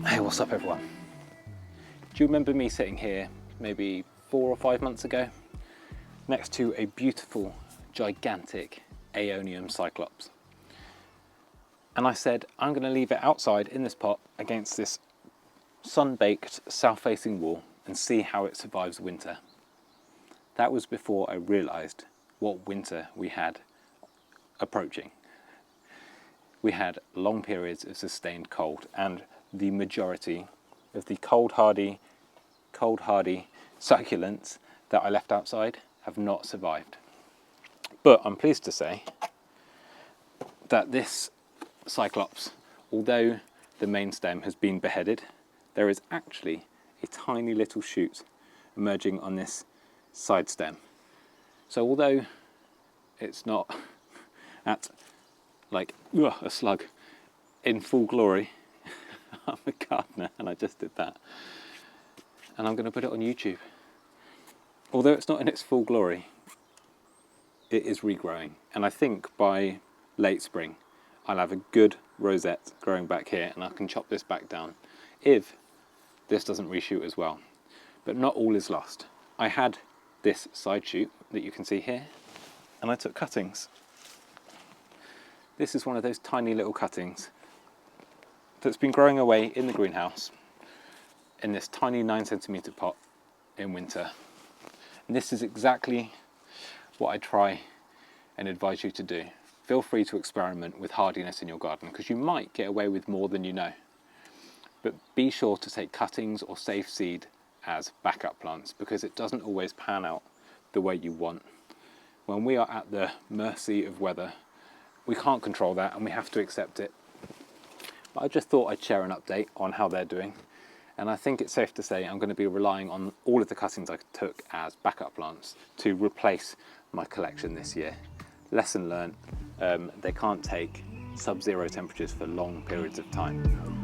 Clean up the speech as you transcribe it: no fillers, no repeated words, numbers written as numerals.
Hey, what's up everyone? Do you remember me sitting here maybe 4 or 5 months ago next to a beautiful, gigantic Aeonium cyclops? And I said, I'm going to leave it outside in this pot against this sun-baked south-facing wall and see how it survives winter. That was before I realised what winter we had approaching. We had long periods of sustained cold, and the majority of the cold hardy succulents that I left outside have not survived. But I'm pleased to say that this cyclops, although the main stem has been beheaded, there is actually a tiny little shoot emerging on this side stem. So although it's not at like a slug in full glory, I'm a gardener and I just did that, and I'm going to put it on YouTube. Although it's not in its full glory, it is regrowing, and I think by late spring I'll have a good rosette growing back here, and I can chop this back down if this doesn't reshoot as well. But not all is lost. I had this side shoot that you can see here, and I took cuttings. This is one of those tiny little cuttings that's been growing away in the greenhouse in this tiny 9cm pot in winter. And this is exactly what I try and advise you to do. Feel free to experiment with hardiness in your garden, because you might get away with more than you know. But be sure to take cuttings or safe seed as backup plants, because it doesn't always pan out the way you want. When we are at the mercy of weather, we can't control that and we have to accept it. But I just thought I'd share an update on how they're doing, and I think it's safe to say I'm going to be relying on all of the cuttings I took as backup plants to replace my collection this year. Lesson learned, they can't take sub-zero temperatures for long periods of time.